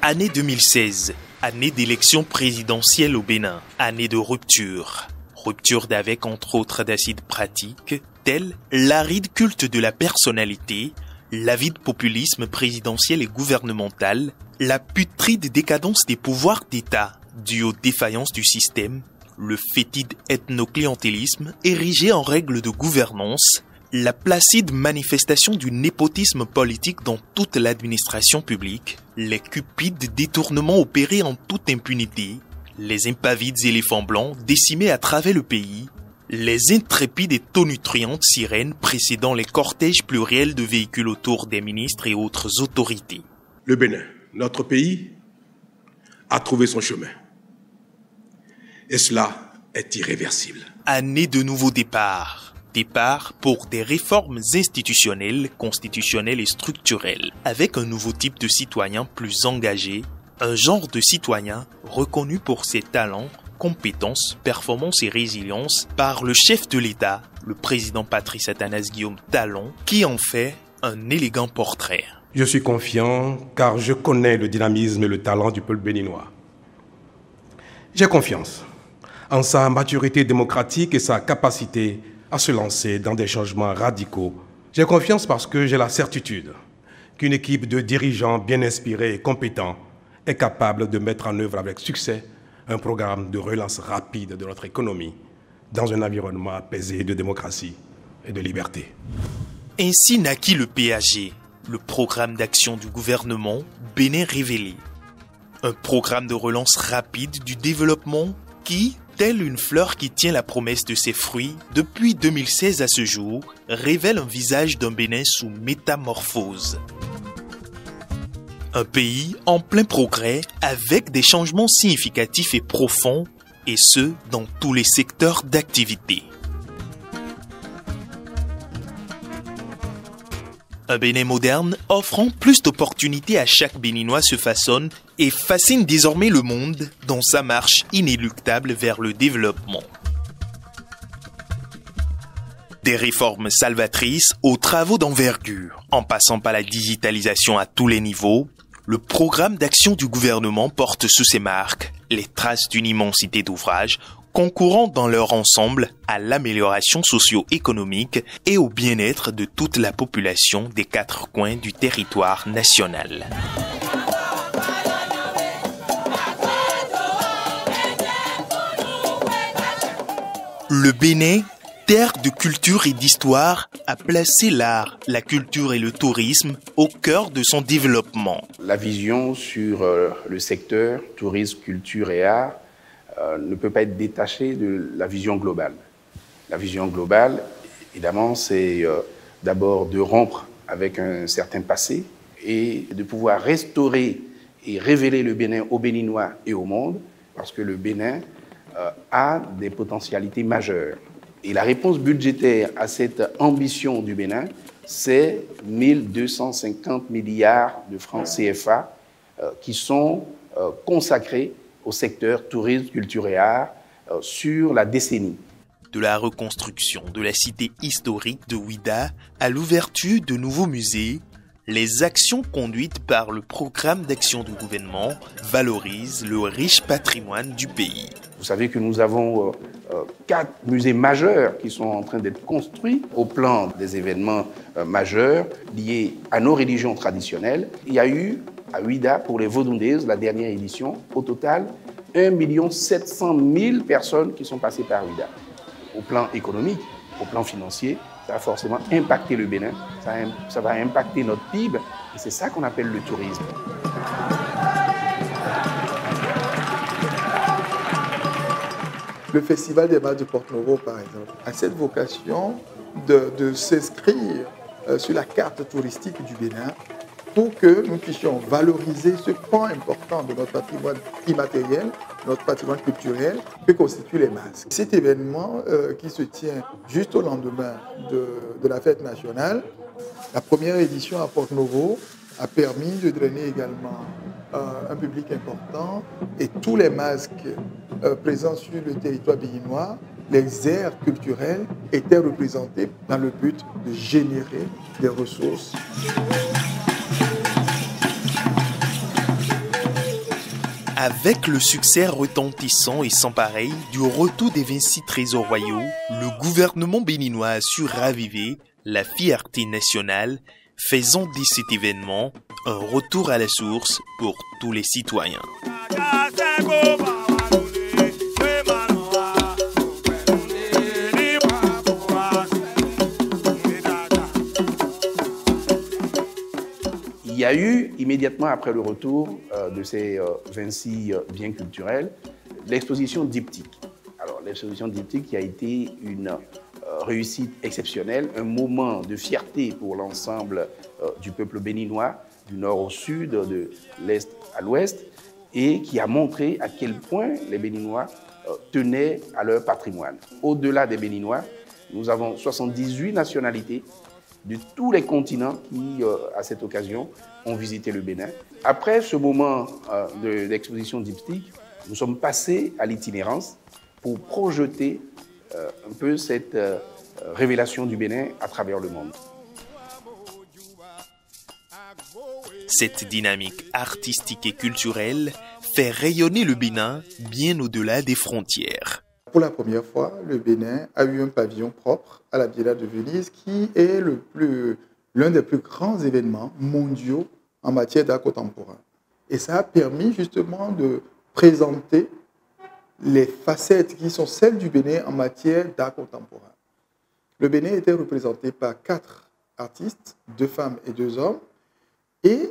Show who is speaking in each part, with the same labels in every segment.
Speaker 1: Année 2016, année d'élection présidentielle au Bénin, année de rupture. Rupture d'avec entre autres d'acides pratiques, tels l'aride culte de la personnalité, l'avide populisme présidentiel et gouvernemental, la putride décadence des pouvoirs d'État due aux défaillances du système, le fétide ethno-clientélisme érigé en règle de gouvernance, la placide manifestation du népotisme politique dans toute l'administration publique, les cupides détournements opérés en toute impunité, les impavides éléphants blancs décimés à travers le pays, les intrépides et tonitruantes sirènes précédant les cortèges pluriels de véhicules autour des ministres et autres autorités.
Speaker 2: Le Bénin, notre pays, a trouvé son chemin. Et cela est irréversible.
Speaker 1: Année de nouveau départ. Départ pour des réformes institutionnelles, constitutionnelles et structurelles, avec un nouveau type de citoyen plus engagé, un genre de citoyen reconnu pour ses talents, compétences, performances et résilience par le chef de l'État, le président Patrice Athanase Guillaume Talon, qui en fait un élégant portrait.
Speaker 3: Je suis confiant car je connais le dynamisme et le talent du peuple béninois. J'ai confiance en sa maturité démocratique et sa capacité à se lancer dans des changements radicaux. J'ai confiance parce que j'ai la certitude qu'une équipe de dirigeants bien inspirés et compétents est capable de mettre en œuvre avec succès un programme de relance rapide de notre économie dans un environnement apaisé de démocratie et de liberté.
Speaker 1: Ainsi naquit le PAG, le programme d'action du gouvernement Bénin Révélé. Un programme de relance rapide du développement qui, telle une fleur qui tient la promesse de ses fruits, depuis 2016 à ce jour, révèle un visage d'un Bénin sous métamorphose. Un pays en plein progrès avec des changements significatifs et profonds, et ce, dans tous les secteurs d'activité. Un Bénin moderne offrant plus d'opportunités à chaque Béninois se façonne et fascine désormais le monde dans sa marche inéluctable vers le développement. Des réformes salvatrices aux travaux d'envergure, en passant par la digitalisation à tous les niveaux, le programme d'action du gouvernement porte sous ses marques les traces d'une immensité d'ouvrages concourant dans leur ensemble à l'amélioration socio-économique et au bien-être de toute la population des 4 coins du territoire national. Le Bénin, terre de culture et d'histoire, a placé l'art, la culture et le tourisme au cœur de son développement.
Speaker 4: La vision sur le secteur tourisme, culture et art ne peut pas être détachée de la vision globale. La vision globale, évidemment, c'est d'abord de rompre avec un certain passé et de pouvoir restaurer et révéler le Bénin aux Béninois et au monde, parce que le Bénin a des potentialités majeures. Et la réponse budgétaire à cette ambition du Bénin, c'est 1250 milliards de francs CFA qui sont consacrés au secteur tourisme, culture et art sur la décennie.
Speaker 1: De la reconstruction de la cité historique de Ouidah à l'ouverture de nouveaux musées, les actions conduites par le programme d'action du gouvernement valorisent le riche patrimoine du pays.
Speaker 4: Vous savez que nous avons 4 musées majeurs qui sont en train d'être construits au plan des événements majeurs liés à nos religions traditionnelles. Il y a eu à Ouidah, pour les Vaudouindés, la dernière édition, au total, 1 700 000 personnes qui sont passées par Ouidah. Au plan économique, au plan financier, ça a forcément impacté le Bénin, ça va impacter notre PIB, et c'est ça qu'on appelle le tourisme.
Speaker 5: Le Festival des Bals de Porto-Novo, par exemple, a cette vocation de s'inscrire sur la carte touristique du Bénin pour que nous puissions valoriser ce pan important de notre patrimoine immatériel, notre patrimoine culturel, que constituent les masques. Cet événement qui se tient juste au lendemain de la fête nationale, la première édition à Porto-Novo a permis de drainer également un public important et tous les masques présents sur le territoire béninois, les aires culturelles étaient représentés dans le but de générer des ressources.
Speaker 1: Avec le succès retentissant et sans pareil du retour des 26 trésors royaux, le gouvernement béninois a su raviver la fierté nationale, faisant de cet événement un retour à la source pour tous les citoyens.
Speaker 4: Il y a eu, immédiatement après le retour de ces 26 biens culturels, l'exposition diptyque. Alors, l'exposition diptyque qui a été une réussite exceptionnelle, un moment de fierté pour l'ensemble du peuple béninois, du nord au sud, de l'est à l'ouest, et qui a montré à quel point les Béninois tenaient à leur patrimoine. Au-delà des Béninois, nous avons 78 nationalités de tous les continents qui, à cette occasion, ont visité le Bénin. Après ce moment de l'exposition diptyque, nous sommes passés à l'itinérance pour projeter un peu cette révélation du Bénin à travers le monde.
Speaker 1: Cette dynamique artistique et culturelle fait rayonner le Bénin bien au-delà des frontières.
Speaker 5: Pour la première fois, le Bénin a eu un pavillon propre à la Biennale de Venise qui est l'un des plus grands événements mondiaux en matière d'art contemporain. Et ça a permis justement de présenter les facettes qui sont celles du Bénin en matière d'art contemporain. Le Bénin était représenté par 4 artistes, 2 femmes et 2 hommes, et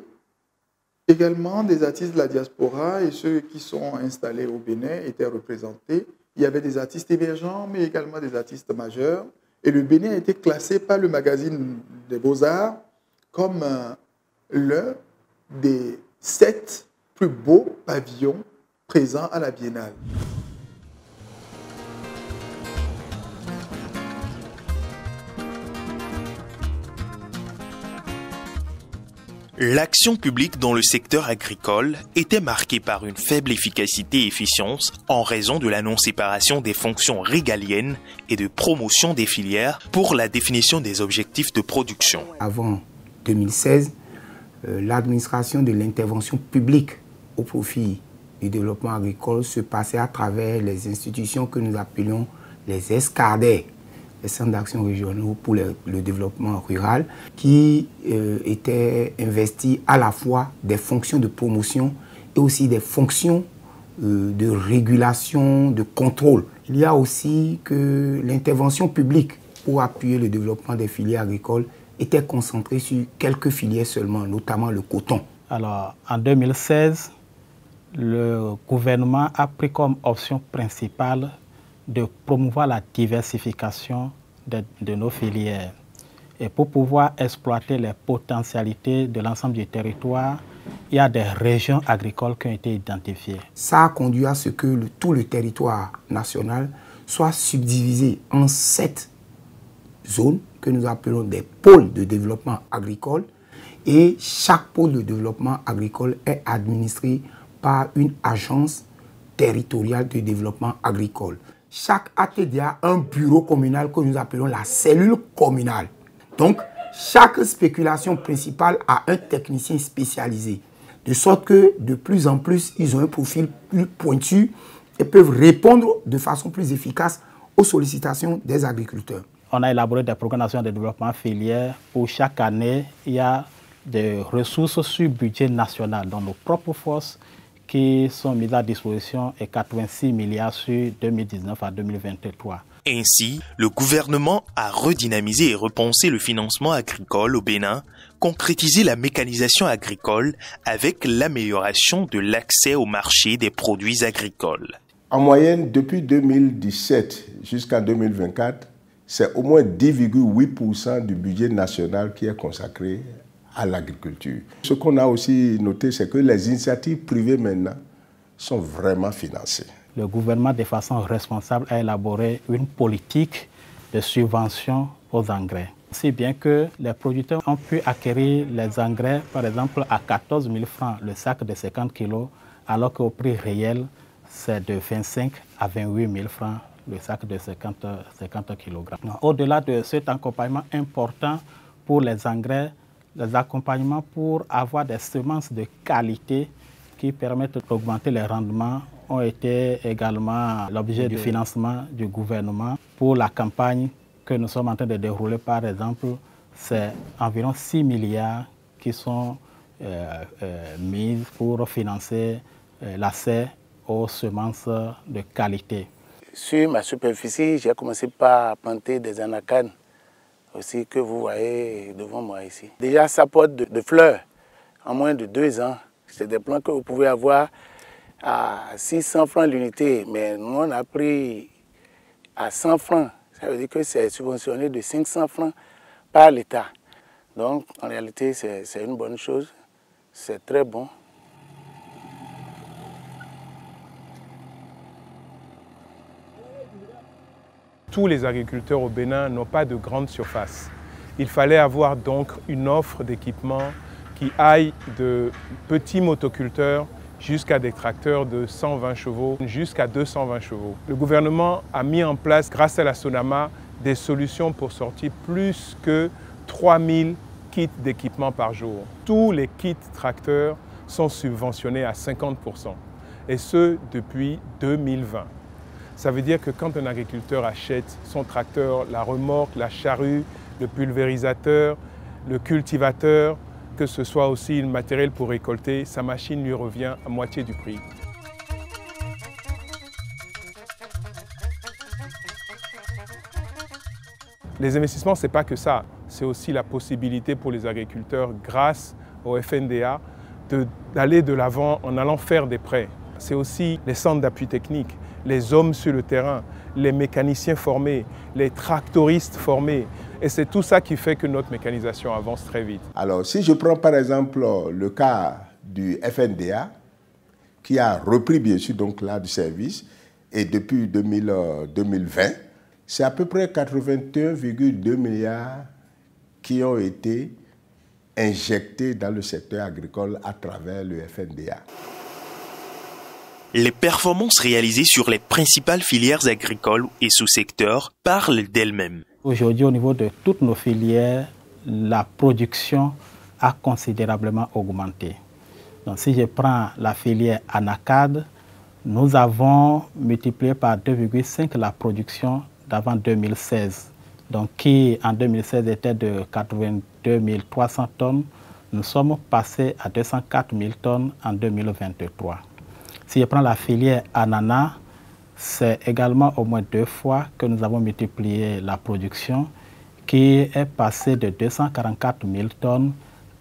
Speaker 5: également des artistes de la diaspora et ceux qui sont installés au Bénin étaient représentés. Il y avait des artistes émergents, mais également des artistes majeurs. Et le Bénin a été classé par le magazine des Beaux-Arts comme l'un des 7 plus beaux pavillons présents à la Biennale.
Speaker 1: L'action publique dans le secteur agricole était marquée par une faible efficacité et efficience en raison de la non-séparation des fonctions régaliennes et de promotion des filières pour la définition des objectifs de production.
Speaker 6: Avant 2016, l'administration de l'intervention publique au profit du développement agricole se passait à travers les institutions que nous appelions les escadères, les centres d'action régionaux pour le développement rural, qui étaient investis à la fois des fonctions de promotion et aussi des fonctions de régulation, de contrôle. Il y a aussi que l'intervention publique pour appuyer le développement des filières agricoles était concentrée sur quelques filières seulement, notamment le coton.
Speaker 7: Alors, en 2016, le gouvernement a pris comme option principale de promouvoir la diversification de nos filières. Et pour pouvoir exploiter les potentialités de l'ensemble du territoire, il y a des régions agricoles qui ont été identifiées.
Speaker 6: Ça a conduit à ce que tout le territoire national soit subdivisé en 7 zones que nous appelons des pôles de développement agricole. Et chaque pôle de développement agricole est administré par une agence territoriale de développement agricole. Chaque ATDA a un bureau communal que nous appelons la cellule communale. Donc, chaque spéculation principale a un technicien spécialisé. De sorte que, de plus en plus, ils ont un profil plus pointu et peuvent répondre de façon plus efficace aux sollicitations des agriculteurs.
Speaker 7: On a élaboré des programmations de développement filière où chaque année, il y a des ressources sur budget national dans nos propres forces qui sont mises à disposition et 86 milliards sur 2019 à 2023.
Speaker 1: Ainsi, le gouvernement a redynamisé et repensé le financement agricole au Bénin, concrétisé la mécanisation agricole avec l'amélioration de l'accès au marché des produits agricoles.
Speaker 8: En moyenne, depuis 2017 jusqu'en 2024, c'est au moins 10,8% du budget national qui est consacré à l'agriculture. Ce qu'on a aussi noté, c'est que les initiatives privées maintenant sont vraiment financées.
Speaker 7: Le gouvernement, de façon responsable, a élaboré une politique de subvention aux engrais. Si bien que les producteurs ont pu acquérir les engrais, par exemple, à 14 000 francs le sac de 50 kg, alors qu'au prix réel, c'est de 25 à 28 000 francs le sac de 50 kg. Au-delà de cet accompagnement important pour les engrais, les accompagnements pour avoir des semences de qualité qui permettent d'augmenter les rendements ont été également l'objet du financement du gouvernement. Pour la campagne que nous sommes en train de dérouler, par exemple, c'est environ 6 milliards qui sont mis pour financer l'accès aux semences de qualité.
Speaker 9: Sur ma superficie, j'ai commencé par planter des anacanes aussi que vous voyez devant moi ici. Déjà, ça porte de fleurs en moins de 2 ans. C'est des plants que vous pouvez avoir à 600 francs l'unité, mais nous on a pris à 100 francs. Ça veut dire que c'est subventionné de 500 francs par l'État. Donc en réalité, c'est une bonne chose, c'est très bon.
Speaker 10: Tous les agriculteurs au Bénin n'ont pas de grande surface. Il fallait avoir donc une offre d'équipement qui aille de petits motoculteurs jusqu'à des tracteurs de 120 chevaux, jusqu'à 220 chevaux. Le gouvernement a mis en place, grâce à la SONAMA, des solutions pour sortir plus que 3000 kits d'équipement par jour. Tous les kits tracteurs sont subventionnés à 50%, et ce depuis 2020. Ça veut dire que quand un agriculteur achète son tracteur, la remorque, la charrue, le pulvérisateur, le cultivateur, que ce soit aussi le matériel pour récolter, sa machine lui revient à moitié du prix. Les investissements, ce n'est pas que ça, c'est aussi la possibilité pour les agriculteurs, grâce au FNDA, d'aller de l'avant en allant faire des prêts. C'est aussi les centres d'appui technique, les hommes sur le terrain, les mécaniciens formés, les tractoristes formés. Et c'est tout ça qui fait que notre mécanisation avance très vite.
Speaker 8: Alors, si je prends par exemple le cas du FNDA, qui a repris bien sûr donc là du service, et depuis 2020, c'est à peu près 81,2 milliards qui ont été injectés dans le secteur agricole à travers le FNDA.
Speaker 1: Les performances réalisées sur les principales filières agricoles et sous-secteurs parlent d'elles-mêmes.
Speaker 7: Aujourd'hui, au niveau de toutes nos filières, la production a considérablement augmenté. Donc, si je prends la filière anacarde, nous avons multiplié par 2,5 la production d'avant 2016, donc qui en 2016 était de 82 300 tonnes. Nous sommes passés à 204 000 tonnes en 2023. Si je prends la filière ananas, c'est également au moins 2 fois que nous avons multiplié la production, qui est passée de 244 000 tonnes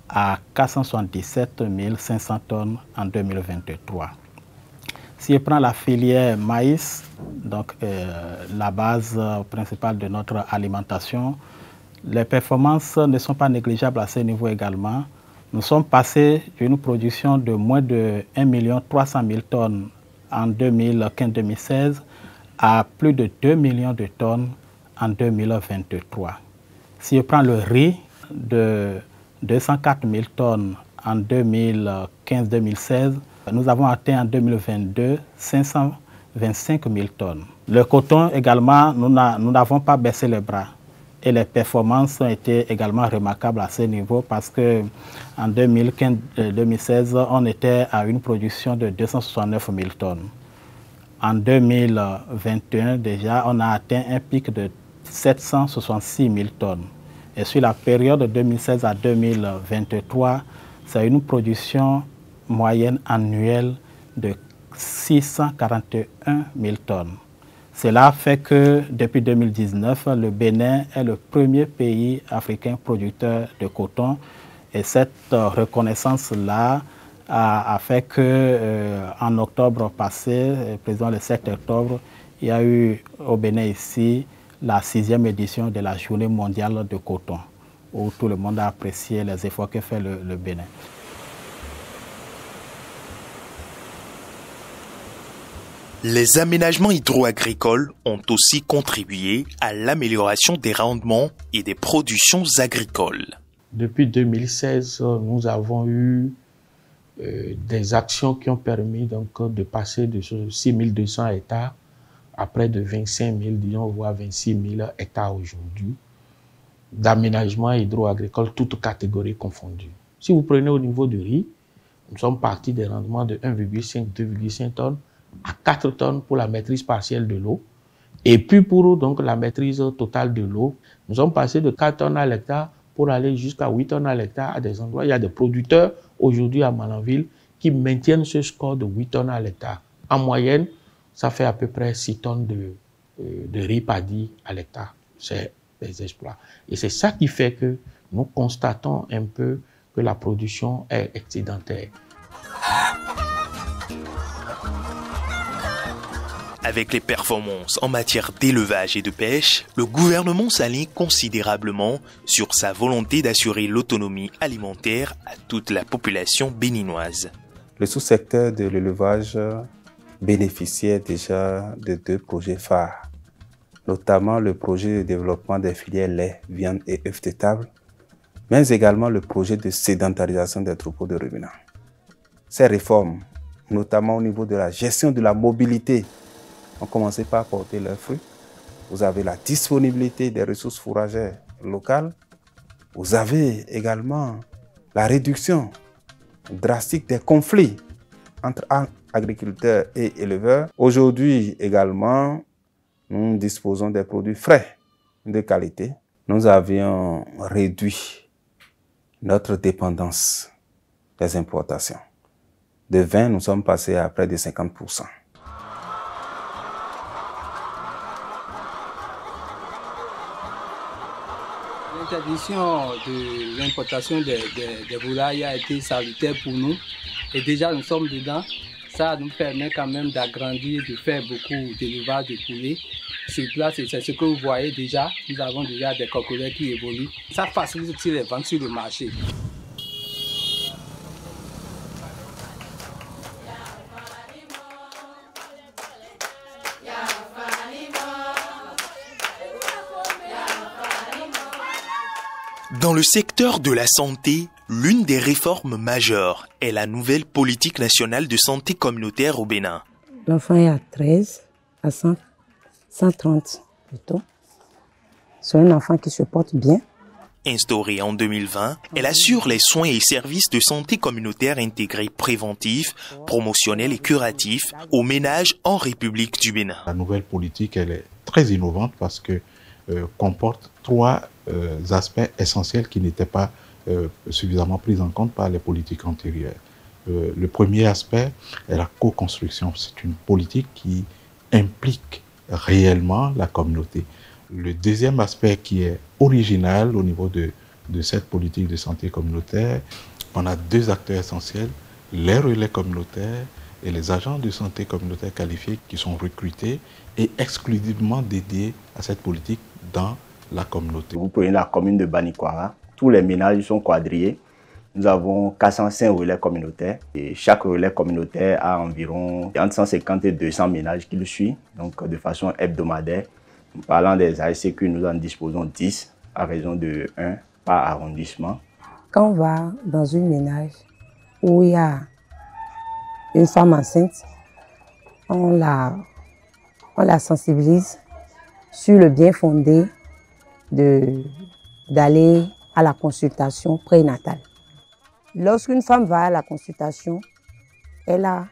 Speaker 7: à 477 500 tonnes en 2023. Si je prends la filière maïs, donc la base principale de notre alimentation, les performances ne sont pas négligeables à ce niveau également. Nous sommes passés d'une production de moins de 1 300 000 tonnes en 2015-2016 à plus de 2 millions de tonnes en 2023. Si je prends le riz de 204 000 tonnes en 2015-2016, nous avons atteint en 2022 525 000 tonnes. Le coton également, nous n'avons pas baissé les bras. Et les performances ont été également remarquables à ce niveau parce qu'en 2015-2016, on était à une production de 269 000 tonnes. En 2021, déjà, on a atteint un pic de 766 000 tonnes. Et sur la période de 2016 à 2023, c'est une production moyenne annuelle de 641 000 tonnes. Cela fait que depuis 2019, le Bénin est le premier pays africain producteur de coton. Et cette reconnaissance-là a fait qu'en octobre passé, président le 7 octobre, il y a eu au Bénin ici la 6e édition de la Journée mondiale de coton, où tout le monde a apprécié les efforts que fait le Bénin.
Speaker 1: Les aménagements hydro-agricoles ont aussi contribué à l'amélioration des rendements et des productions agricoles.
Speaker 11: Depuis 2016, nous avons eu des actions qui ont permis donc, de passer de 6 200 hectares à près de 25 000, disons, voire 26 000 hectares aujourd'hui, d'aménagement hydro-agricole, toutes catégories confondues. Si vous prenez au niveau du riz, Nous sommes partis des rendements de 1,5, 2,5 tonnes à 4 tonnes pour la maîtrise partielle de l'eau. Et puis pour donc la maîtrise totale de l'eau, nous sommes passés de 4 tonnes à l'hectare pour aller jusqu'à 8 tonnes à l'hectare à des endroits. Il y a des producteurs aujourd'hui à Malanville qui maintiennent ce score de 8 tonnes à l'hectare. En moyenne, ça fait à peu près 6 tonnes de riz paddy à l'hectare. C'est des exploits. Et c'est ça qui fait que nous constatons un peu que la production est excédentaire.
Speaker 1: Avec les performances en matière d'élevage et de pêche, le gouvernement s'aligne considérablement sur sa volonté d'assurer l'autonomie alimentaire à toute la population béninoise.
Speaker 12: Le sous-secteur de l'élevage bénéficiait déjà de 2 projets phares, notamment le projet de développement des filières lait, viande et œufs de table, mais également le projet de sédentarisation des troupeaux de ruminants. Ces réformes, notamment au niveau de la gestion de la mobilité, ont commencé par porter leurs fruits. Vous avez la disponibilité des ressources fourragères locales. Vous avez également la réduction drastique des conflits entre agriculteurs et éleveurs. Aujourd'hui également, nous disposons des produits frais de qualité. Nous avions réduit notre dépendance des importations. De 20, nous sommes passés à près de 50%.
Speaker 13: L'interdiction de l'importation des volailles a été salutaire pour nous et déjà nous sommes dedans. Ça nous permet quand même d'agrandir, de faire beaucoup d'élevage de poulets. Sur place, c'est ce que vous voyez déjà. Nous avons déjà des coquelets qui évoluent. Ça facilite aussi les ventes sur le marché.
Speaker 1: Dans le secteur de la santé, l'une des réformes majeures est la nouvelle politique nationale de santé communautaire au Bénin.
Speaker 14: L'enfant est à 13, à 130 plutôt. C'est un enfant qui se porte bien.
Speaker 1: Instaurée en 2020, elle assure les soins et services de santé communautaire intégrés préventifs, promotionnels et curatifs aux ménages en République du Bénin.
Speaker 15: La nouvelle politique, elle est très innovante parce que comporte 3 aspects essentiels qui n'étaient pas suffisamment pris en compte par les politiques antérieures. Le premier aspect est la co-construction. C'est une politique qui implique réellement la communauté. Le deuxième aspect qui est original au niveau de cette politique de santé communautaire, on a 2 acteurs essentiels, les relais communautaires et les agents de santé communautaire qualifiés qui sont recrutés et exclusivement dédiés à cette politique dans la communauté.
Speaker 16: Vous prenez la commune de Banikwara, tous les ménages sont quadrillés. Nous avons 405 relais communautaires et chaque relais communautaire a environ entre 150 et 200 ménages qui le suivent, donc de façon hebdomadaire. Parlant des ASCQ, nous en disposons 10 à raison de 1 par arrondissement.
Speaker 14: Quand on va dans une ménage où il y a une femme enceinte, on la sensibilise sur le bien fondé d'aller à la consultation prénatale. Lorsqu'une femme va à la consultation, elle a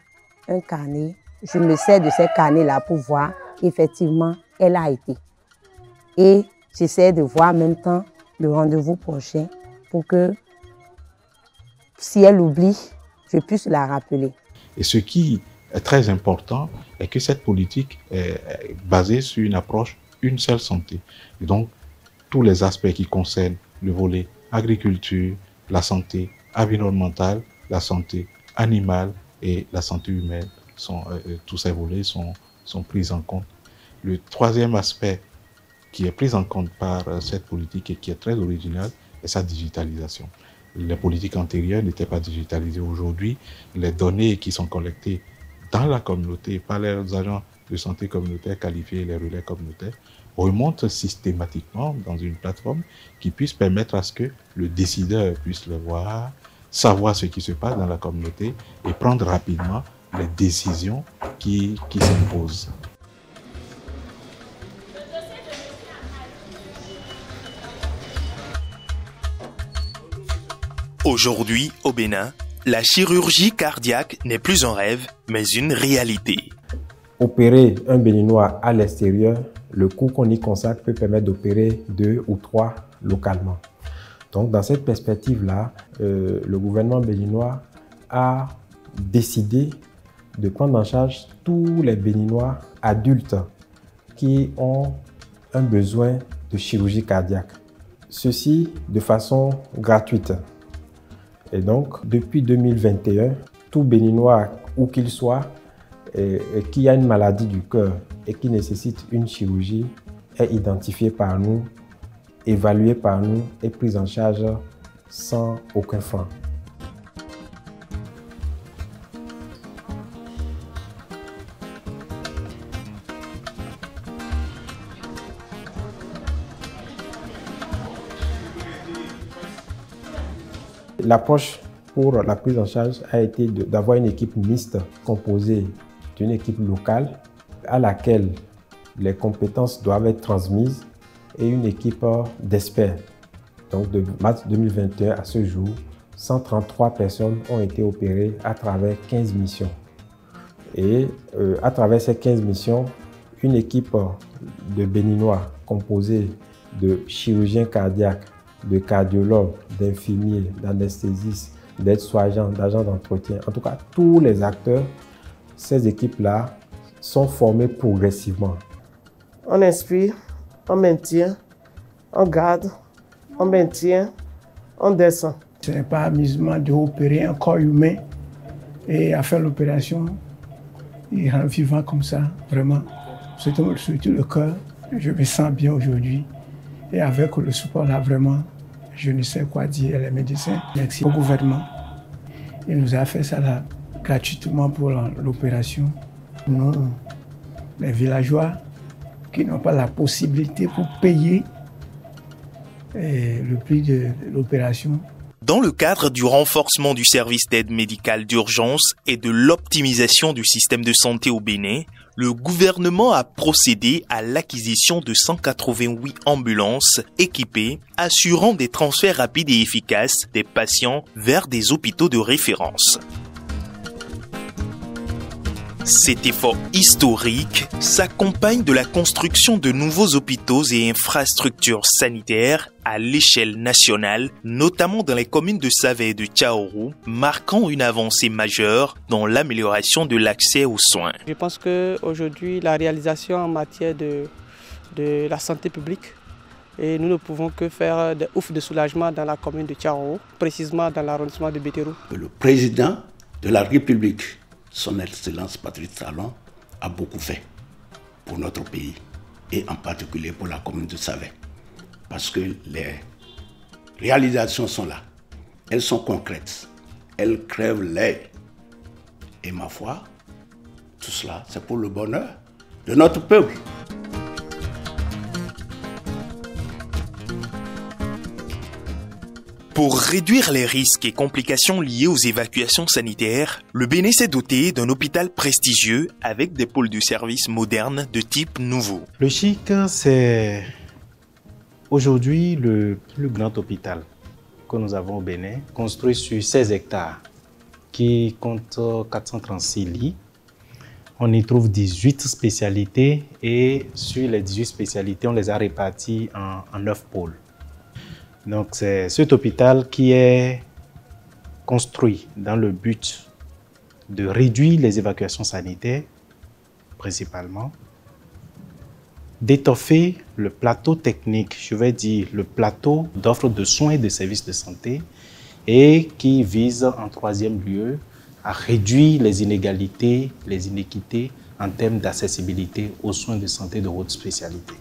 Speaker 14: un carnet. Je me sers de ces carnets-là pour voir qu'effectivement, elle a été. Et j'essaie de voir en même temps le rendez-vous prochain pour que, si elle oublie, je puisse la rappeler.
Speaker 15: Et ce qui est très important est que cette politique est basée sur une approche une seule santé. Et donc, tous les aspects qui concernent le volet agriculture, la santé environnementale, la santé animale et la santé humaine, tous ces volets sont pris en compte. Le troisième aspect qui est pris en compte par cette politique et qui est très original est sa digitalisation. Les politiques antérieures n'étaient pas digitalisées. Aujourd'hui, les données qui sont collectées dans la communauté par les agents de santé communautaire qualifiés, les relais communautaires, remontent systématiquement dans une plateforme qui puisse permettre à ce que le décideur puisse le voir, savoir ce qui se passe dans la communauté et prendre rapidement les décisions qui s'imposent.
Speaker 1: Aujourd'hui, au Bénin, la chirurgie cardiaque n'est plus un rêve, mais une réalité.
Speaker 11: Opérer un Béninois à l'extérieur, le coût qu'on y consacre peut permettre d'opérer 2 ou 3 localement. Donc dans cette perspective-là, le gouvernement béninois a décidé de prendre en charge tous les Béninois adultes qui ont un besoin de chirurgie cardiaque. Ceci de façon gratuite. Et donc, depuis 2021, tout Béninois, où qu'il soit, qui a une maladie du cœur et qui nécessite une chirurgie, est identifié par nous, évalué par nous et pris en charge sans aucun franc. L'approche pour la prise en charge a été d'avoir une équipe mixte composée d'une équipe locale à laquelle les compétences doivent être transmises et une équipe d'experts. Donc de mars 2021 à ce jour, 133 personnes ont été opérées à travers 15 missions. Et à travers ces 15 missions, une équipe de Béninois composée de chirurgiens cardiaques, de cardiologues, d'infirmiers, d'anesthésistes, d'aides-soignants, d'agents d'entretien, en tout cas tous les acteurs, ces équipes-là sont formées progressivement.
Speaker 17: On inspire, on maintient, on garde, on maintient, on descend.
Speaker 18: Ce n'est pas amusement d'opérer un corps humain et à faire l'opération et rendre vivant comme ça, vraiment. Surtout le cœur, je me sens bien aujourd'hui. Et avec le support là, vraiment, je ne sais quoi dire les médecins. Merci au gouvernement. Il nous a fait ça là, gratuitement pour l'opération. Nous, les villageois qui n'ont pas la possibilité pour payer le prix de l'opération.
Speaker 1: Dans le cadre du renforcement du service d'aide médicale d'urgence et de l'optimisation du système de santé au Bénin, le gouvernement a procédé à l'acquisition de 188 ambulances équipées, assurant des transferts rapides et efficaces des patients vers des hôpitaux de référence. Cet effort historique s'accompagne de la construction de nouveaux hôpitaux et infrastructures sanitaires à l'échelle nationale, notamment dans les communes de Savé et de Tchaourou, marquant une avancée majeure dans l'amélioration de l'accès aux soins.
Speaker 17: Je pense qu'aujourd'hui, la réalisation en matière de la santé publique, et nous ne pouvons que faire des oufs de soulagement dans la commune de Tchaourou, précisément dans l'arrondissement de Bétérou.
Speaker 19: Le président de la République, Son Excellence Patrice Talon, a beaucoup fait pour notre pays et en particulier pour la commune de Savé. Parce que les réalisations sont là, elles sont concrètes, elles crèvent l'œil. Et ma foi, tout cela, c'est pour le bonheur de notre peuple.
Speaker 1: Pour réduire les risques et complications liées aux évacuations sanitaires, le Bénin s'est doté d'un hôpital prestigieux avec des pôles de services modernes de type nouveau.
Speaker 7: Le CHIC, c'est aujourd'hui le plus grand hôpital que nous avons au Bénin, construit sur 16 hectares, qui compte 436 lits. On y trouve 18 spécialités et sur les 18 spécialités, on les a réparties en 9 pôles. Donc c'est cet hôpital qui est construit dans le but de réduire les évacuations sanitaires, principalement, d'étoffer le plateau technique, je vais dire le plateau d'offres de soins et de services de santé, et qui vise en troisième lieu à réduire les inégalités, les inéquités en termes d'accessibilité aux soins de santé de haute spécialité.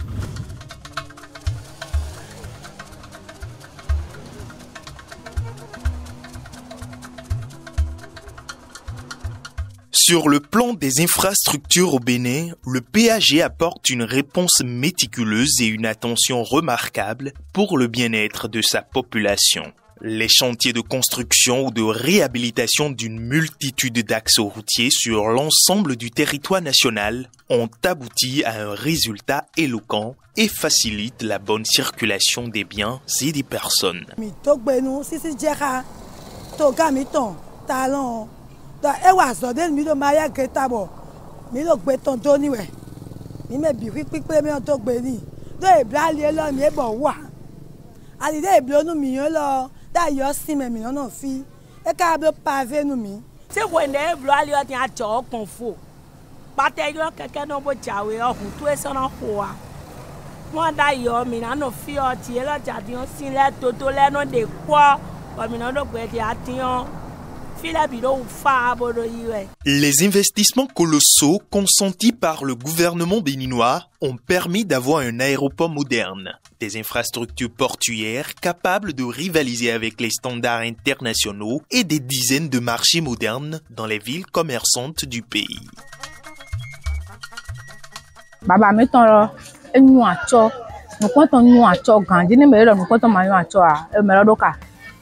Speaker 1: Sur le plan des infrastructures au Bénin, le PAG apporte une réponse méticuleuse et une attention remarquable pour le bien-être de sa population. Les chantiers de construction ou de réhabilitation d'une multitude d'axes routiers sur l'ensemble du territoire national ont abouti à un résultat éloquent et facilitent la bonne circulation des biens et des personnes.
Speaker 20: talent. Et wa so den mi do maya greta bo. Mi lo gbe ton to ni we. Mi me bi pipe mi on to gbe ni. Do e bla le lo mi e bo wa. Ali de e blo nu mi yo lo. Da yo si me mi no fi. E ka blo pavé nu mi.
Speaker 21: Se wo ne blo ali o tin a jo kon fo. Pate yo keke no bo jawe o hu tu e so na ho a. Mo da yo mi na no fi o ti e lo jadi on sin le toto le no de kwa. O mi no do gbe ti atiyan.
Speaker 1: Les investissements colossaux consentis par le gouvernement béninois ont permis d'avoir un aéroport moderne, des infrastructures portuaires capables de rivaliser avec les standards internationaux et des dizaines de marchés modernes dans les villes commerçantes du pays.
Speaker 22: Baba mettons nous acho, nous comptons nous acho gandi ne mero nous comptons mayo acho a mero doka.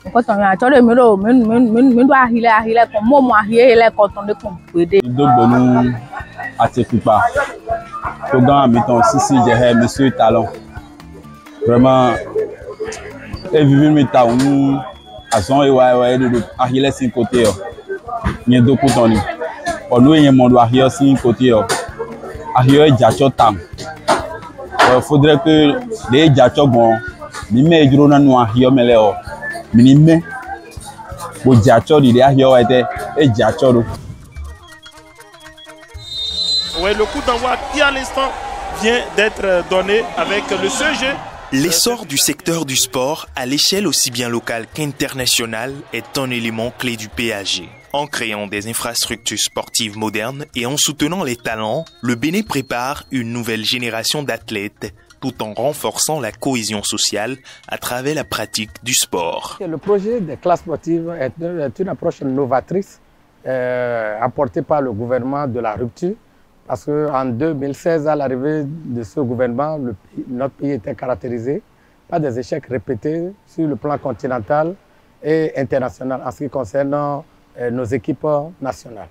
Speaker 23: Nous Atekupa, Togan, mettons Sissi, Djehe, Monsieur Talon. Vraiment, et vivre mes taouns, à son et ouais, à Hile 5 côtés. Il y a deux côtés. Pour nous, il y a mon doigt Hile 5 côtés. À Hile Djachotang. Il faudrait que les Djachobon, les meilleurs nous à Hile Meleo. Minime, pour Djachor, il y a Hile et Djachor.
Speaker 24: Ouais, le coup d'envoi qui à l'instant vient d'être donné avec le CG.
Speaker 1: L'essor du secteur du sport à l'échelle aussi bien locale qu'internationale est un élément clé du PAG. En créant des infrastructures sportives modernes et en soutenant les talents, le Bénin prépare une nouvelle génération d'athlètes tout en renforçant la cohésion sociale à travers la pratique du sport.
Speaker 25: Le projet des classes sportives est une approche novatrice apportée par le gouvernement de la rupture. Parce qu'en 2016, à l'arrivée de ce gouvernement, notre pays était caractérisé par des échecs répétés sur le plan continental et international en ce qui concerne nos équipes nationales.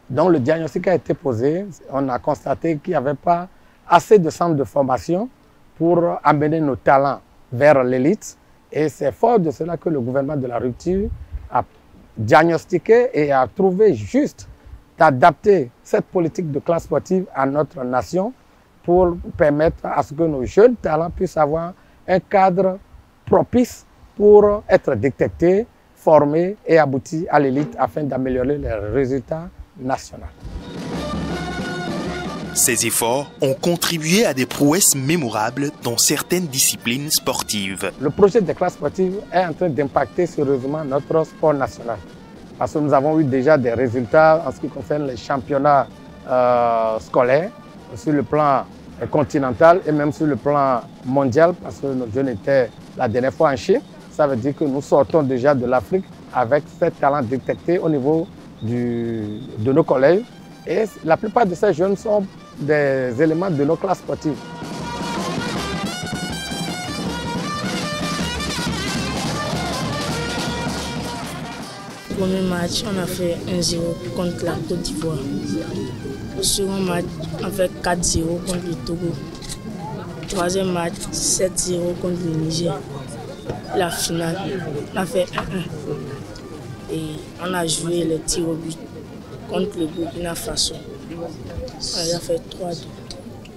Speaker 25: Donc le diagnostic a été posé, on a constaté qu'il n'y avait pas assez de centres de formation pour amener nos talents vers l'élite. Et c'est fort de cela que le gouvernement de la rupture a diagnostiqué et a trouvé juste d'adapter cette politique de classe sportive à notre nation pour permettre à ce que nos jeunes talents puissent avoir un cadre propice pour être détectés, formés et aboutis à l'élite afin d'améliorer les résultats nationaux.
Speaker 1: Ces efforts ont contribué à des prouesses mémorables dans certaines disciplines sportives.
Speaker 25: Le projet de classe sportive est en train d'impacter sérieusement notre sport national. Parce que nous avons eu déjà des résultats en ce qui concerne les championnats scolaires, sur le plan continental et même sur le plan mondial, parce que nos jeunes étaient la dernière fois en Chine. Ça veut dire que nous sortons déjà de l'Afrique avec ces talents détectés au niveau de nos collèges. Et la plupart de ces jeunes sont des éléments de nos classes sportives.
Speaker 26: Premier match, on a fait 1-0 contre la Côte d'Ivoire. Le second match, on a fait 4-0 contre le Togo. Le troisième match, 7-0 contre le Niger. La finale, on a fait 1-1. Et on a joué les tirs au but contre le Burkina Faso. On a fait 3-2.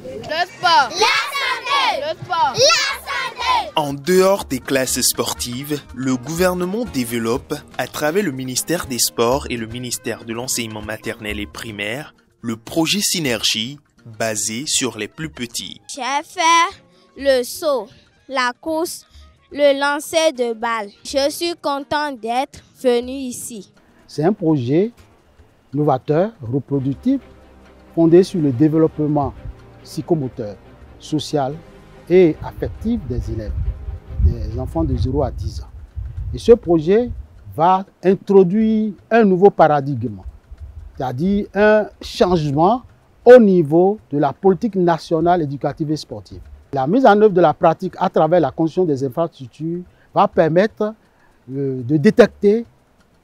Speaker 27: Le sport, la santé, le sport, la santé.
Speaker 1: En dehors des classes sportives, le gouvernement développe, à travers le ministère des Sports et le ministère de l'Enseignement maternel et primaire, le projet Synergie basé sur les plus petits.
Speaker 27: J'ai fait le saut, la course, le lancer de balle. Je suis content d'être venu ici.
Speaker 28: C'est un projet novateur, reproductible, fondé sur le développement psychomoteur, social et affectif des élèves, des enfants de 0 à 10 ans. Et ce projet va introduire un nouveau paradigme, c'est-à-dire un changement au niveau de la politique nationale éducative et sportive. La mise en œuvre de la pratique à travers la construction des infrastructures va permettre de détecter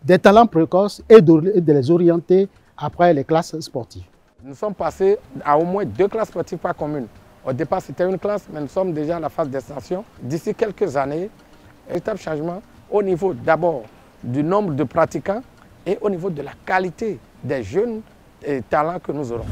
Speaker 28: des talents précoces et de les orienter après les classes sportives.
Speaker 25: Nous sommes passés à au moins 2 classes sportives par commune. Au départ, c'était une classe, mais nous sommes déjà à la phase d'extension. D'ici quelques années, un véritable changement au niveau d'abord du nombre de pratiquants et au niveau de la qualité des jeunes talents que nous aurons.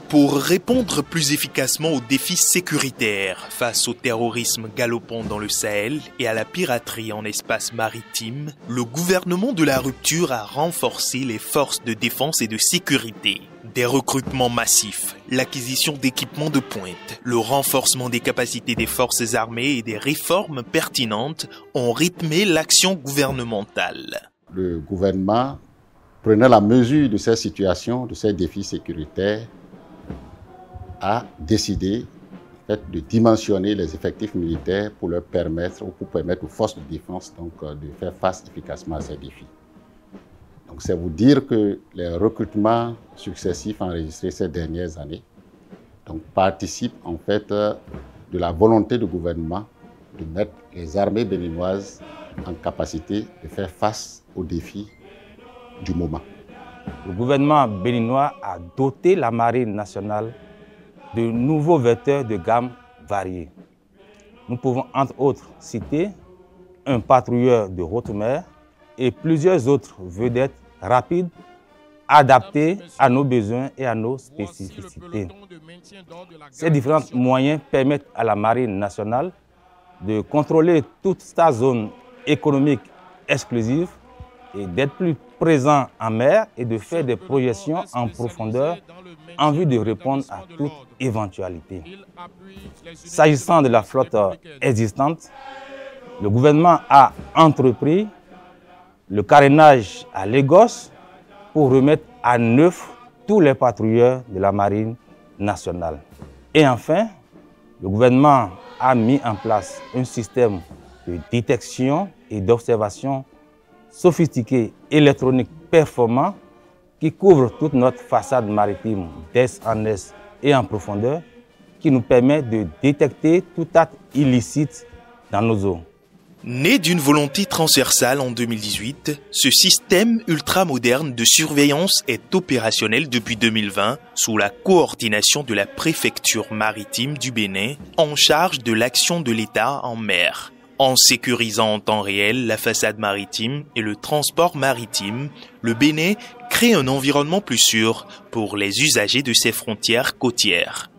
Speaker 1: Pour répondre plus efficacement aux défis sécuritaires face au terrorisme galopant dans le Sahel et à la piraterie en espace maritime, le gouvernement de la rupture a renforcé les forces de défense et de sécurité. Des recrutements massifs, l'acquisition d'équipements de pointe, le renforcement des capacités des forces armées et des réformes pertinentes ont rythmé l'action gouvernementale.
Speaker 2: Le gouvernement prenait la mesure de ces situations, de ces défis sécuritaires, a décidé en fait, de dimensionner les effectifs militaires pour leur permettre, ou pour permettre aux forces de défense donc, de faire face efficacement à ces défis. Donc c'est vous dire que les recrutements successifs enregistrés ces dernières années donc, participent en fait de la volonté du gouvernement de mettre les armées béninoises en capacité de faire face aux défis du moment.
Speaker 23: Le gouvernement béninois a doté la marine nationale de nouveaux vecteurs de gamme variés. Nous pouvons entre autres citer un patrouilleur de haute mer et plusieurs autres vedettes rapides adaptées à nos besoins et à nos spécificités. Ces différents moyens permettent à la marine nationale de contrôler toute sa zone économique exclusive et d'être plus présent en mer et de faire des projections en profondeur en vue de répondre à toute éventualité. S'agissant de la flotte existante, le gouvernement a entrepris le carénage à Lagos pour remettre à neuf tous les patrouilleurs de la marine nationale. Et enfin, le gouvernement a mis en place un système de détection et d'observation sophistiqué, électronique, performant, qui couvre toute notre façade maritime d'est en est et en profondeur, qui nous permet de détecter tout acte illicite dans nos eaux.
Speaker 1: Né d'une volonté transversale en 2018, ce système ultramoderne de surveillance est opérationnel depuis 2020 sous la coordination de la préfecture maritime du Bénin en charge de l'action de l'État en mer. En sécurisant en temps réel la façade maritime et le transport maritime, le Bénin crée un environnement plus sûr pour les usagers de ses frontières côtières.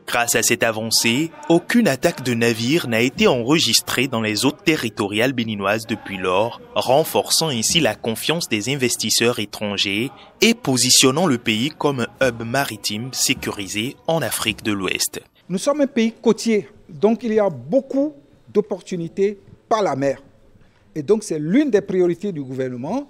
Speaker 1: Grâce à cette avancée, aucune attaque de navire n'a été enregistrée dans les eaux territoriales béninoises depuis lors, renforçant ainsi la confiance des investisseurs étrangers et positionnant le pays comme un hub maritime sécurisé en Afrique de l'Ouest.
Speaker 3: Nous sommes un pays côtier, donc il y a beaucoup d'opportunités par la mer. Et donc c'est l'une des priorités du gouvernement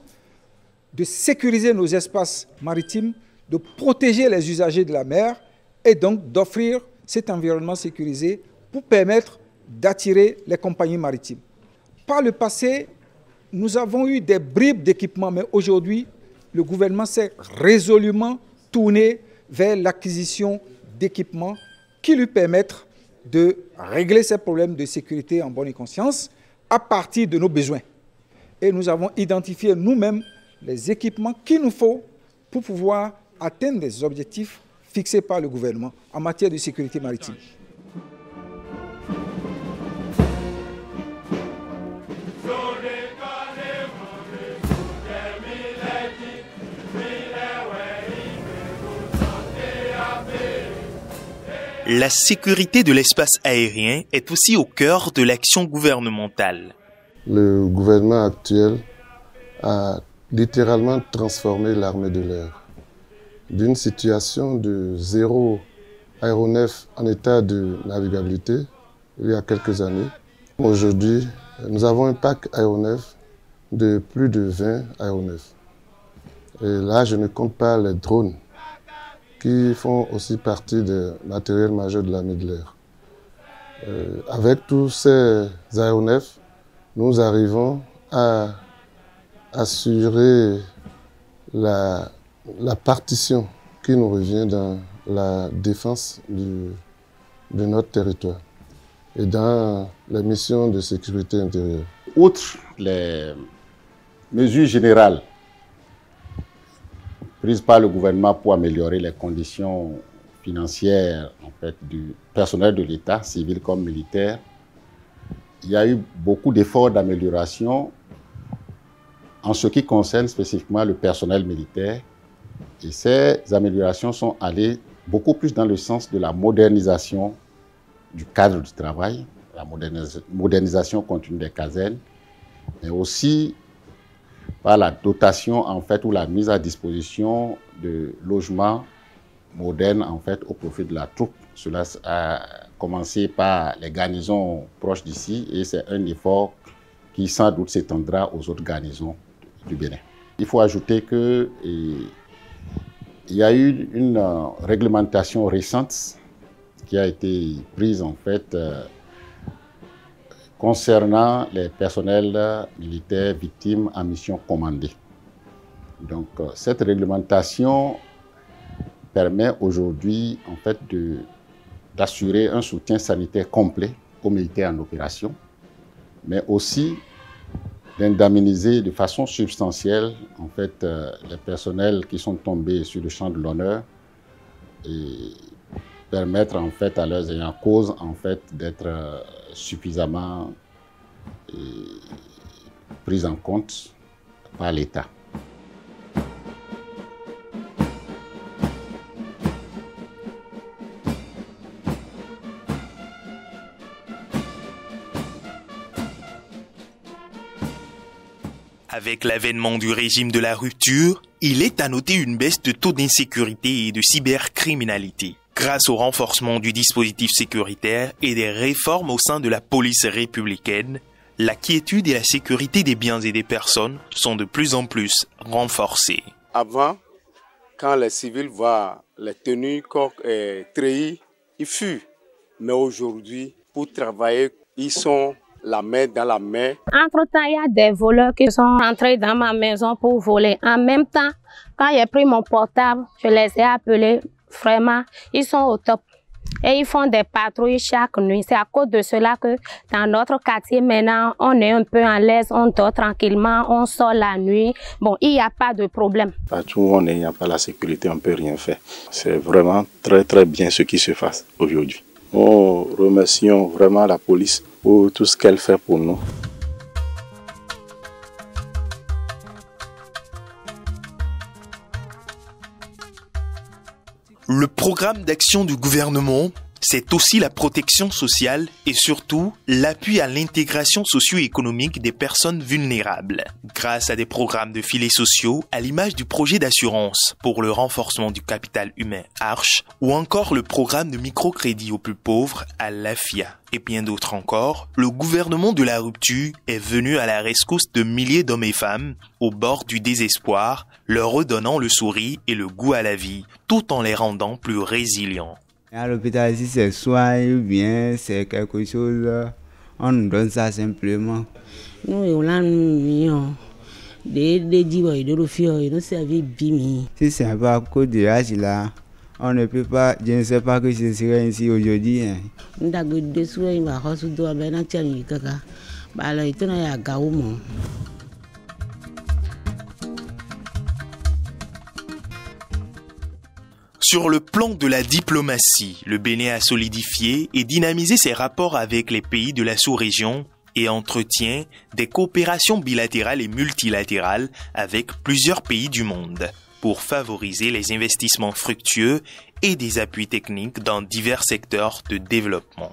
Speaker 3: de sécuriser nos espaces maritimes, de protéger les usagers de la mer et donc d'offrir cet environnement sécurisé pour permettre d'attirer les compagnies maritimes. Par le passé, nous avons eu des bribes d'équipement, mais aujourd'hui, le gouvernement s'est résolument tourné vers l'acquisition d'équipements qui lui permettent de régler ces problèmes de sécurité en bonne conscience à partir de nos besoins. Et nous avons identifié nous-mêmes les équipements qu'il nous faut pour pouvoir atteindre les objectifs fixés par le gouvernement en matière de sécurité maritime.
Speaker 1: La sécurité de l'espace aérien est aussi au cœur de l'action gouvernementale.
Speaker 4: Le gouvernement actuel a littéralement transformé l'armée de l'air d'une situation de 0 aéronef en état de navigabilité il y a quelques années. Aujourd'hui, nous avons un parc aéronef de plus de 20 aéronefs. Et là, je ne compte pas les drones qui font aussi partie des matériels majeurs de l'armée de l'air. Avec tous ces aéronefs, nous arrivons à assurer la partition qui nous revient dans la défense de notre territoire et dans les missions de sécurité intérieure.
Speaker 2: Outre les mesures générales prises par le gouvernement pour améliorer les conditions financières en fait, du personnel de l'État, civil comme militaire, il y a eu beaucoup d'efforts d'amélioration en ce qui concerne spécifiquement le personnel militaire. Et ces améliorations sont allées beaucoup plus dans le sens de la modernisation du cadre du travail, la modernisation continue des casernes, mais aussi par la dotation en fait, ou la mise à disposition de logements modernes en fait, au profit de la troupe. Cela a commencé par les garnisons proches d'ici et c'est un effort qui sans doute s'étendra aux autres garnisons du Bénin. Il faut ajouter qu'il y a eu une réglementation récente qui a été prise en fait concernant les personnels militaires victimes en mission commandée. Donc cette réglementation permet aujourd'hui en fait d'assurer un soutien sanitaire complet aux militaires en opération, mais aussi d'indemniser de façon substantielle en fait, les personnels qui sont tombés sur le champ de l'honneur et permettre en fait, à leurs ayants cause en fait, d'être suffisamment pris en compte par l'État.
Speaker 1: Avec l'avènement du régime de la rupture, il est à noter une baisse de taux d'insécurité et de cybercriminalité. Grâce au renforcement du dispositif sécuritaire et des réformes au sein de la police républicaine, la quiétude et la sécurité des biens et des personnes sont de plus en plus renforcées.
Speaker 5: Avant, quand les civils voient les tenues treillis, ils fuient. Mais aujourd'hui, pour travailler, ils sont la main dans la main.
Speaker 6: Entre-temps, il y a des voleurs qui sont entrés dans ma maison pour voler. En même temps, quand j'ai pris mon portable, je les ai appelés. Vraiment, ils sont au top. Et ils font des patrouilles chaque nuit. C'est à cause de cela que dans notre quartier, maintenant, on est un peu en l'aise, on dort tranquillement, on sort la nuit. Bon, il n'y a pas de problème.
Speaker 5: Partout où on est, il n'y a pas la sécurité, on ne peut rien faire. C'est vraiment très, très bien ce qui se passe aujourd'hui. Nous remercions vraiment la police pour tout ce qu'elle fait pour nous.
Speaker 1: Le programme d'action du gouvernement, c'est aussi la protection sociale et surtout l'appui à l'intégration socio-économique des personnes vulnérables. Grâce à des programmes de filets sociaux, à l'image du projet d'assurance pour le renforcement du capital humain Arche, ou encore le programme de microcrédit aux plus pauvres à l'AFIA, et bien d'autres encore, le gouvernement de la rupture est venu à la rescousse de milliers d'hommes et femmes au bord du désespoir, leur redonnant le sourire et le goût à la vie, tout en les rendant plus résilients.
Speaker 8: À l'hôpital, si c'est soin ou bien c'est quelque chose, on nous donne ça simplement.
Speaker 9: Nous, on a des
Speaker 8: si c'est pas à cause de l'âge là, on ne peut pas, je ne sais pas que ce serait ainsi aujourd'hui.
Speaker 1: Sur le plan de la diplomatie, le Bénin a solidifié et dynamisé ses rapports avec les pays de la sous-région et entretient des coopérations bilatérales et multilatérales avec plusieurs pays du monde pour favoriser les investissements fructueux et des appuis techniques dans divers secteurs de développement.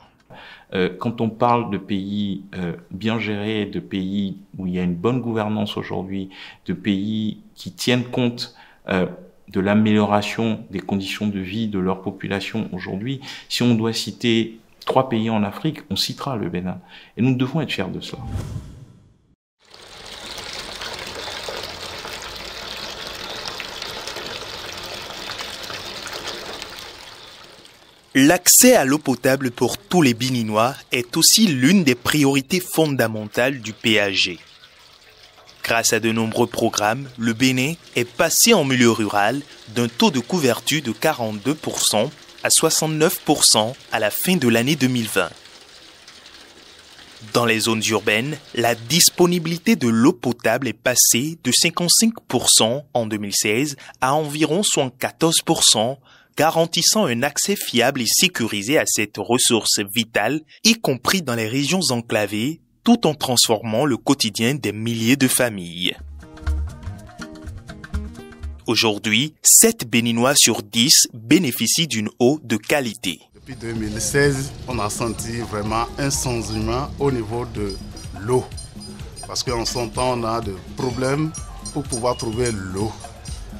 Speaker 15: Quand on parle de pays bien gérés, de pays où il y a une bonne gouvernance aujourd'hui, de pays qui tiennent compte de l'amélioration des conditions de vie de leur population aujourd'hui, si on doit citer 3 pays en Afrique, on citera le Bénin. Et nous devons être fiers de cela.
Speaker 1: L'accès à l'eau potable pour tous les Béninois est aussi l'une des priorités fondamentales du PAG. Grâce à de nombreux programmes, le Bénin est passé en milieu rural d'un taux de couverture de 42% à 69% à la fin de l'année 2020. Dans les zones urbaines, la disponibilité de l'eau potable est passée de 55% en 2016 à environ 74%, garantissant un accès fiable et sécurisé à cette ressource vitale, y compris dans les régions enclavées, tout en transformant le quotidien des milliers de familles. Aujourd'hui, 7 Béninois sur 10 bénéficient d'une eau de qualité.
Speaker 9: Depuis 2016, on a senti vraiment un changement au niveau de l'eau. Parce qu'en son temps, on a des problèmes pour pouvoir trouver l'eau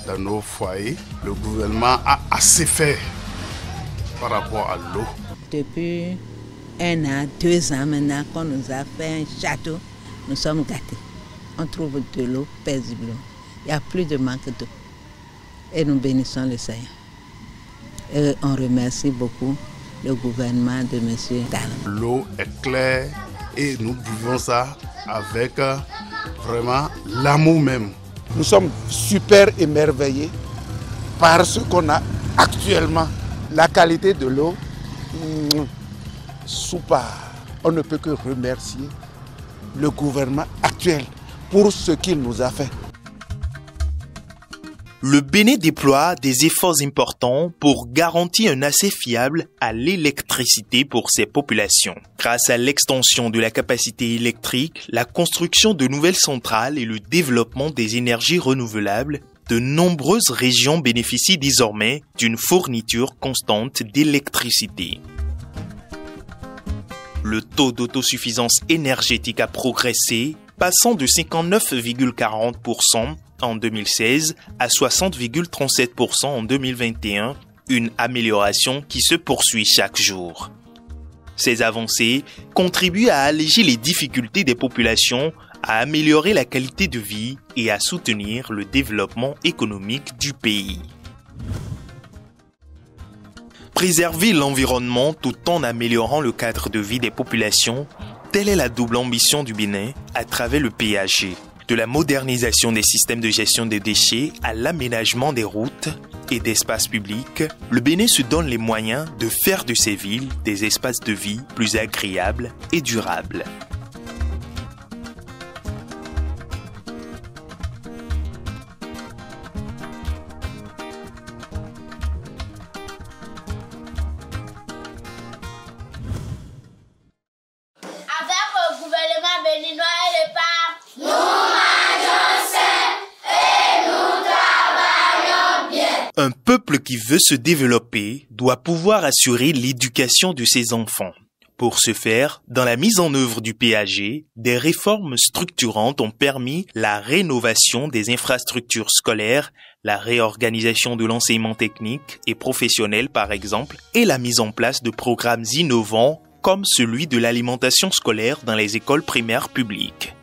Speaker 9: dans nos foyers. Le gouvernement a assez fait par rapport à l'eau.
Speaker 10: Depuis 1 an, 2 ans maintenant qu'on nous a fait un château, nous sommes gâtés. On trouve de l'eau paisiblement. Il n'y a plus de manque d'eau. Et nous bénissons le Seigneur. Et on remercie beaucoup le gouvernement de M. Talon.
Speaker 9: L'eau est claire et nous buvons ça avec vraiment l'amour même.
Speaker 11: Nous sommes super émerveillés par ce qu'on a actuellement. La qualité de l'eau, super. On ne peut que remercier le gouvernement actuel pour ce qu'il nous a fait.
Speaker 1: Le Bénin déploie des efforts importants pour garantir un accès fiable à l'électricité pour ses populations. Grâce à l'extension de la capacité électrique, la construction de nouvelles centrales et le développement des énergies renouvelables, de nombreuses régions bénéficient désormais d'une fourniture constante d'électricité. Le taux d'autosuffisance énergétique a progressé, passant de 59,40% en 2016 à 60,37% en 2021, une amélioration qui se poursuit chaque jour. Ces avancées contribuent à alléger les difficultés des populations, à améliorer la qualité de vie et à soutenir le développement économique du pays. Préserver l'environnement tout en améliorant le cadre de vie des populations, telle est la double ambition du Bénin à travers le PAG. De la modernisation des systèmes de gestion des déchets à l'aménagement des routes et d'espaces publics, le Bénin se donne les moyens de faire de ses villes des espaces de vie plus agréables et durables. Un peuple qui veut se développer doit pouvoir assurer l'éducation de ses enfants. Pour ce faire, dans la mise en œuvre du PAG, des réformes structurantes ont permis la rénovation des infrastructures scolaires, la réorganisation de l'enseignement technique et professionnel par exemple, et la mise en place de programmes innovants comme celui de l'alimentation scolaire dans les écoles primaires publiques.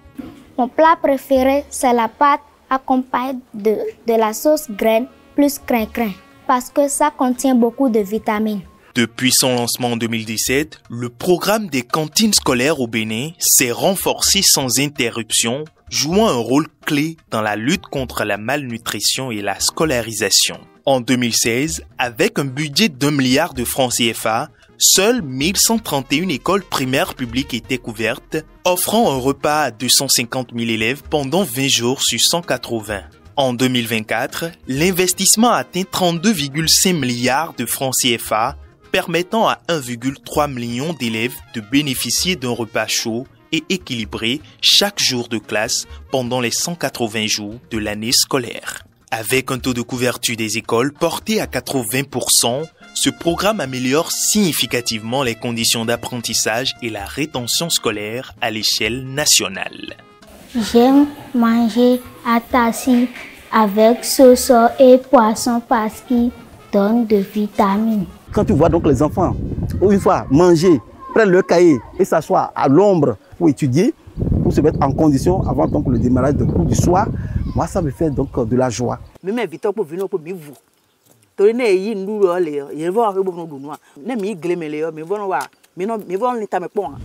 Speaker 12: Mon plat préféré, c'est la pâte accompagnée de la sauce graine plus crin-crin, parce que ça contient beaucoup de vitamines.
Speaker 1: Depuis son lancement en 2017, le programme des cantines scolaires au Bénin s'est renforcé sans interruption, jouant un rôle clé dans la lutte contre la malnutrition et la scolarisation. En 2016, avec un budget d'1 milliard de francs CFA, seules 1131 écoles primaires publiques étaient couvertes, offrant un repas à 250 000 élèves pendant 20 jours sur 180. En 2024, l'investissement atteint 32,5 milliards de francs CFA, permettant à 1,3 million d'élèves de bénéficier d'un repas chaud et équilibré chaque jour de classe pendant les 180 jours de l'année scolaire. Avec un taux de couverture des écoles porté à 80%, ce programme améliore significativement les conditions d'apprentissage et la rétention scolaire à l'échelle nationale.
Speaker 12: J'aime manger à tassi avec sauce et poisson parce qu'ils donnent de vitamines.
Speaker 13: Quand tu vois donc les enfants, une fois manger, prennent leur cahier et s'asseoir à l'ombre pour étudier, pour se mettre en condition avant donc le démarrage du cours du soir, moi ça me fait donc de la joie.
Speaker 7: torine yi nduro le ye vo abo no dunwa na mi glemele yo mi vo no wa mi vo ni ta me pon.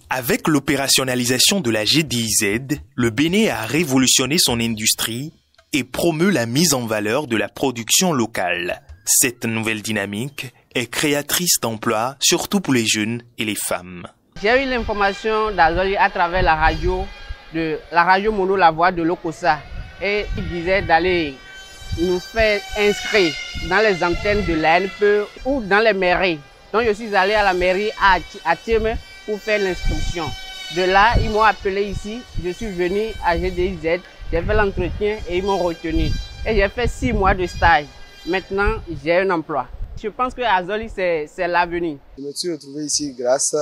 Speaker 1: Avec l'opérationnalisation de la GDIZ, le Bénin a révolutionné son industrie et promeut la mise en valeur de la production locale. Cette nouvelle dynamique est créatrice d'emplois, surtout pour les jeunes et les femmes.
Speaker 14: J'ai eu l'information d'Azoli à travers la radio Mono La Voix de l'Okosa, et il disait d'aller nous faire inscrire dans les antennes de l'ANPE ou dans les mairies. Donc je suis allé à la mairie à Thiémé pour faire l'inscription. De là, ils m'ont appelé ici, je suis venu à GDIZ, j'ai fait l'entretien et ils m'ont retenu. Et j'ai fait 6 mois de stage. Maintenant, j'ai un emploi. Je pense que Azoli, c'est l'avenir.
Speaker 16: Je me suis retrouvé ici grâce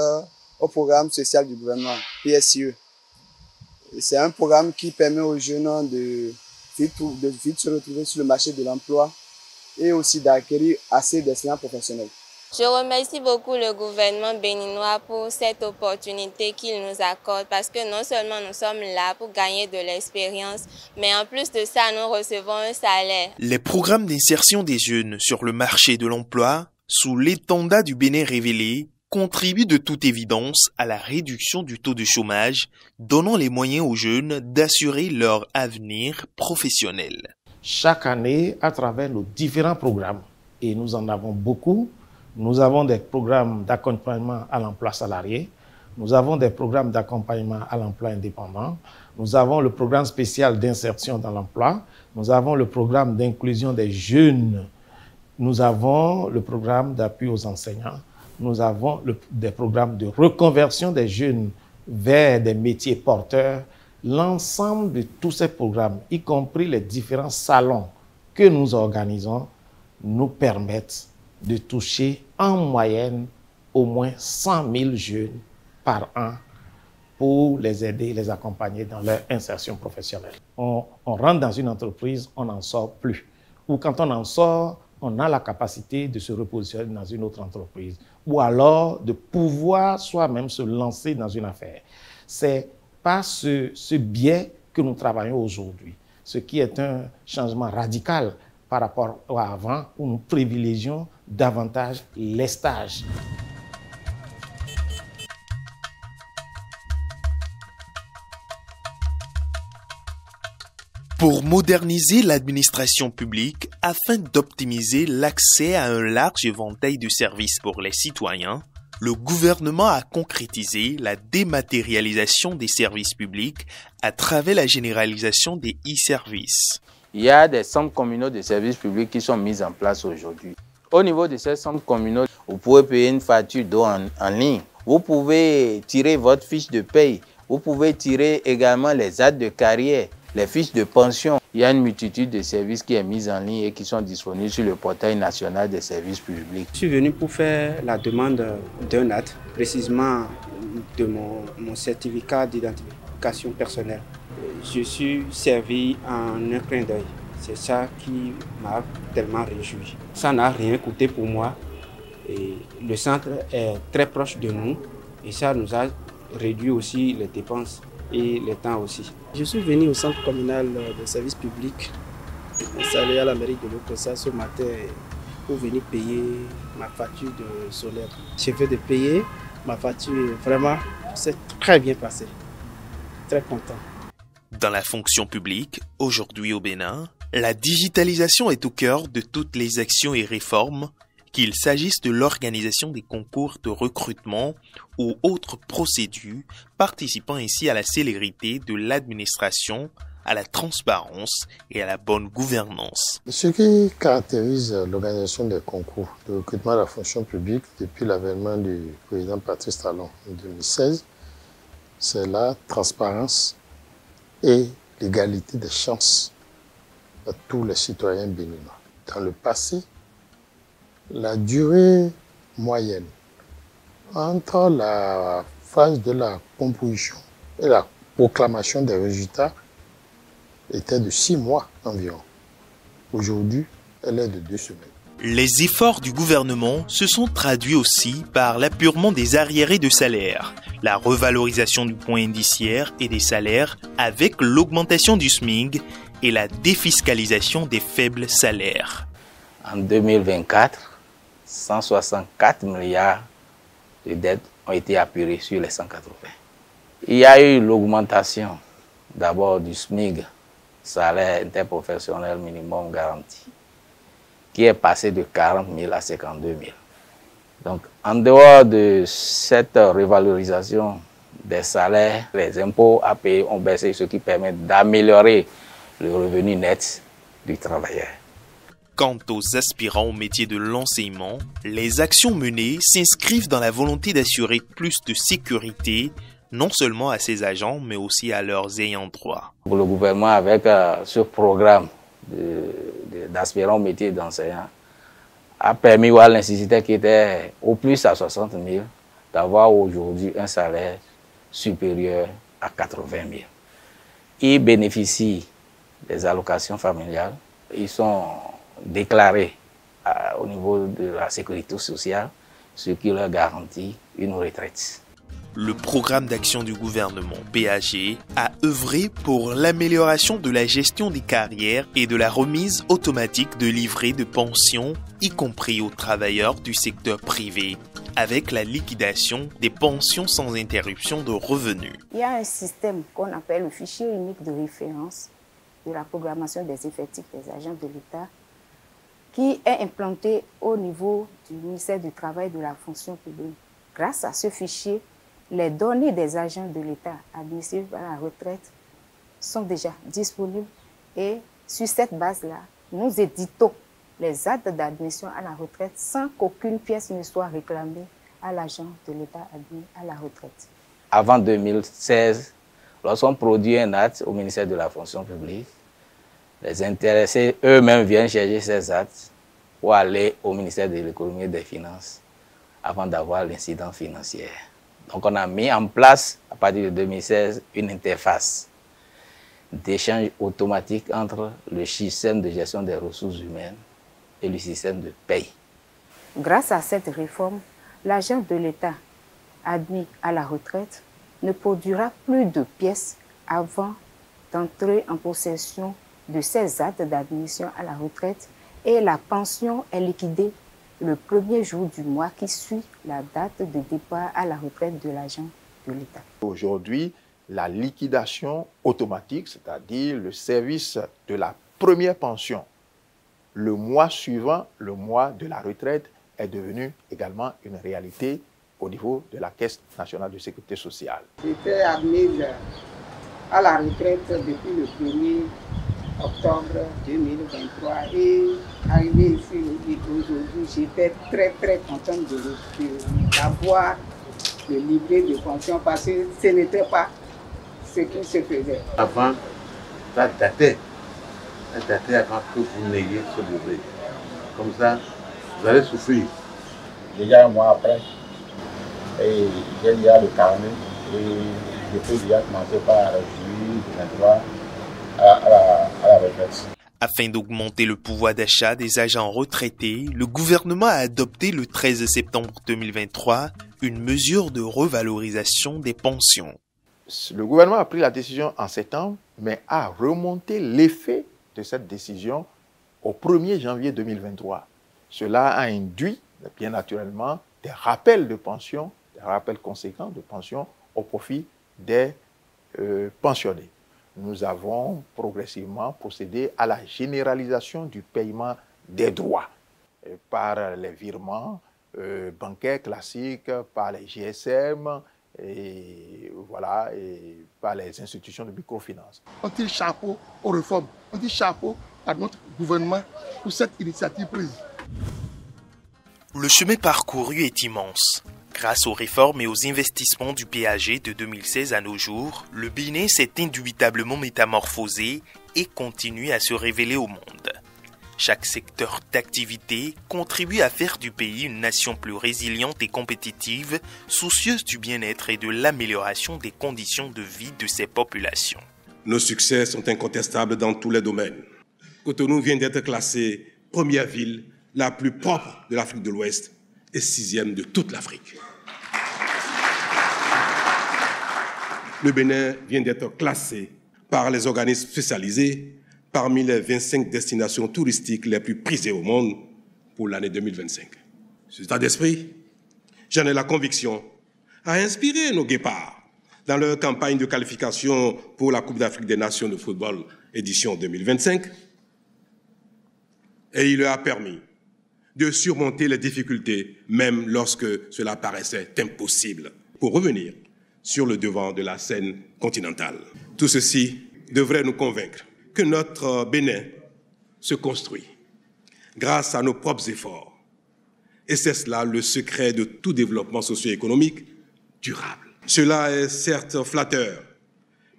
Speaker 16: au programme social du gouvernement, PSE. C'est un programme qui permet aux jeunes de vite se retrouver sur le marché de l'emploi et aussi d'acquérir assez d'expérience professionnelle.
Speaker 27: Je remercie beaucoup le gouvernement béninois pour cette opportunité qu'il nous accorde parce que non seulement nous sommes là pour gagner de l'expérience, mais en plus de ça, nous recevons un salaire.
Speaker 1: Les programmes d'insertion des jeunes sur le marché de l'emploi, sous l'étendard du Bénin révélé, contribuent de toute évidence à la réduction du taux de chômage, donnant les moyens aux jeunes d'assurer leur avenir professionnel.
Speaker 17: Chaque année, à travers nos différents programmes, et nous en avons beaucoup, nous avons des programmes d'accompagnement à l'emploi salarié, nous avons des programmes d'accompagnement à l'emploi indépendant, nous avons le programme spécial d'insertion dans l'emploi, nous avons le programme d'inclusion des jeunes, nous avons le programme d'appui aux enseignants, nous avons des programmes de reconversion des jeunes vers des métiers porteurs. L'ensemble de tous ces programmes, y compris les différents salons que nous organisons, nous permettent de toucher en moyenne au moins 100 000 jeunes par an pour les aider, les accompagner dans leur insertion professionnelle. On rentre dans une entreprise, on n'en sort plus. Ou quand on en sort, on a la capacité de se repositionner dans une autre entreprise. Ou alors de pouvoir soi-même se lancer dans une affaire. C'est par ce biais que nous travaillons aujourd'hui, ce qui est un changement radical par rapport à avant, où nous privilégions davantage les stages.
Speaker 1: Pour moderniser l'administration publique afin d'optimiser l'accès à un large éventail de services pour les citoyens, le gouvernement a concrétisé la dématérialisation des services publics à travers la généralisation des e-services.
Speaker 18: Il y a des centres communaux de services publics qui sont mis en place aujourd'hui. Au niveau de ces centres communaux, vous pouvez payer une facture d'eau en ligne. Vous pouvez tirer votre fiche de paye. Vous pouvez tirer également les actes de carrière, les fiches de pension. Il y a une multitude de services qui est mise en ligne et qui sont disponibles sur le portail national des services publics.
Speaker 19: Je suis venu pour faire la demande d'un acte, précisément de mon certificat d'identification personnelle. Je suis servi en un clin d'œil. C'est ça qui m'a tellement réjoui. Ça n'a rien coûté pour moi. Et le centre est très proche de nous et ça nous a réduit aussi les dépenses et le temps aussi.
Speaker 20: Je suis venu au centre communal de services publics, installé à la mairie de l'Okosa ce matin pour venir payer ma facture de solaire. J'ai fait de payer ma facture, vraiment, c'est très bien passé. Très content.
Speaker 1: Dans la fonction publique, aujourd'hui au Bénin, la digitalisation est au cœur de toutes les actions et réformes, qu'il s'agisse de l'organisation des concours de recrutement ou autres procédures, participant ainsi à la célérité de l'administration, à la transparence et à la bonne gouvernance.
Speaker 4: Ce qui caractérise l'organisation des concours de recrutement de la fonction publique depuis l'avènement du président Patrice Talon en 2016, c'est la transparence et l'égalité des chances à tous les citoyens béninois. Dans le passé, la durée moyenne entre la phase de la composition et la proclamation des résultats était de 6 mois environ. Aujourd'hui, elle est de 2 semaines.
Speaker 1: Les efforts du gouvernement se sont traduits aussi par l'apurement des arriérés de salaire, la revalorisation du point indiciaire et des salaires avec l'augmentation du SMIC et la défiscalisation des faibles salaires.
Speaker 18: En 2024, 164 milliards de dettes ont été apurées sur les 180. Il y a eu l'augmentation d'abord du SMIC, salaire interprofessionnel minimum garanti, qui est passé de 40 000 à 52 000. Donc, en dehors de cette revalorisation des salaires, les impôts à payer ont baissé, ce qui permet d'améliorer le revenu net du travailleur.
Speaker 1: Quant aux aspirants au métier de l'enseignement, les actions menées s'inscrivent dans la volonté d'assurer plus de sécurité, non seulement à ces agents, mais aussi à leurs ayants droit.
Speaker 18: Pour le gouvernement, avec ce programme d'aspirants au métier d'enseignant, a permis à l'instituteur qui était au plus à 60 000 d'avoir aujourd'hui un salaire supérieur à 80 000. Ils bénéficient des allocations familiales. Ils sont déclarés au niveau de la sécurité sociale, ce qui leur garantit une retraite.
Speaker 1: Le programme d'action du gouvernement PAG a œuvré pour l'amélioration de la gestion des carrières et de la remise automatique de livrets de pension, y compris aux travailleurs du secteur privé, avec la liquidation des pensions sans interruption de revenus.
Speaker 3: Il y a un système qu'on appelle le fichier unique de référence de la programmation des effectifs des agents de l'État qui est implanté au niveau du ministère du Travail et de la fonction publique. Grâce à ce fichier, les données des agents de l'État administrés à la retraite sont déjà disponibles et sur cette base-là, nous éditons les actes d'admission à la retraite sans qu'aucune pièce ne soit réclamée à l'agent de l'État admis à la retraite.
Speaker 18: Avant 2016, lorsqu'on produit un acte au ministère de la fonction publique, les intéressés eux-mêmes viennent chercher ces actes pour aller au ministère de l'économie et des finances avant d'avoir l'incident financier. Donc on a mis en place, à partir de 2016, une interface d'échange automatique entre le système de gestion des ressources humaines et le système de paye.
Speaker 3: Grâce à cette réforme, l'agent de l'État admis à la retraite ne produira plus de pièces avant d'entrer en possession de ces actes d'admission à la retraite et la pension est liquidée le premier jour du mois qui suit la date de départ à la retraite de l'agent de l'État.
Speaker 21: Aujourd'hui, la liquidation automatique, c'est-à-dire le service de la première pension, le mois suivant le mois de la retraite, est devenu également une réalité au niveau de la Caisse nationale de sécurité sociale.
Speaker 22: J'étais admise à la retraite depuis le 1er octobre 2023 et arrivé ici aujourd'hui, j'étais très contente d'avoir le livret de pension parce que ce n'était pas ce qui se faisait.
Speaker 23: Avant, ça datait avant que vous n'ayez ce livret. Comme ça, vous allez souffrir.
Speaker 24: Déjà un mois après, j'ai déjà le carnet et je peux déjà commencer par juillet 23 à la retraite.
Speaker 1: Afin d'augmenter le pouvoir d'achat des agents retraités, le gouvernement a adopté le 13 septembre 2023 une mesure de revalorisation des pensions.
Speaker 21: Le gouvernement a pris la décision en septembre, mais a remonté l'effet de cette décision au 1er janvier 2023. Cela a induit, bien naturellement, des rappels de pension, des rappels conséquents de pension au profit des pensionnés. Nous avons progressivement procédé à la généralisation du paiement des droits par les virements bancaires classiques, par les GSM et par les institutions de microfinance.
Speaker 11: On tire chapeau aux réformes, on tire chapeau à notre gouvernement pour cette initiative prise.
Speaker 1: Le chemin parcouru est immense. Grâce aux réformes et aux investissements du PAG de 2016 à nos jours, le Bénin s'est indubitablement métamorphosé et continue à se révéler au monde. Chaque secteur d'activité contribue à faire du pays une nation plus résiliente et compétitive, soucieuse du bien-être et de l'amélioration des conditions de vie de ses populations.
Speaker 25: Nos succès sont incontestables dans tous les domaines. Cotonou vient d'être classée première ville
Speaker 2: la plus propre de l'Afrique de l'Ouest et 6e de toute l'Afrique. Le Bénin vient d'être classé par les organismes spécialisés parmi les 25 destinations touristiques les plus prisées au monde pour l'année 2025. Cet état d'esprit, j'en ai la conviction, a inspiré nos guépards dans leur campagne de qualification pour la Coupe d'Afrique des Nations de football édition 2025, et il leur a permis de surmonter les difficultés, même lorsque cela paraissait impossible, pour revenir sur le devant de la scène continentale. Tout ceci devrait nous convaincre que notre Bénin se construit grâce à nos propres efforts. Et c'est cela le secret de tout développement socio-économique durable. Cela est certes flatteur,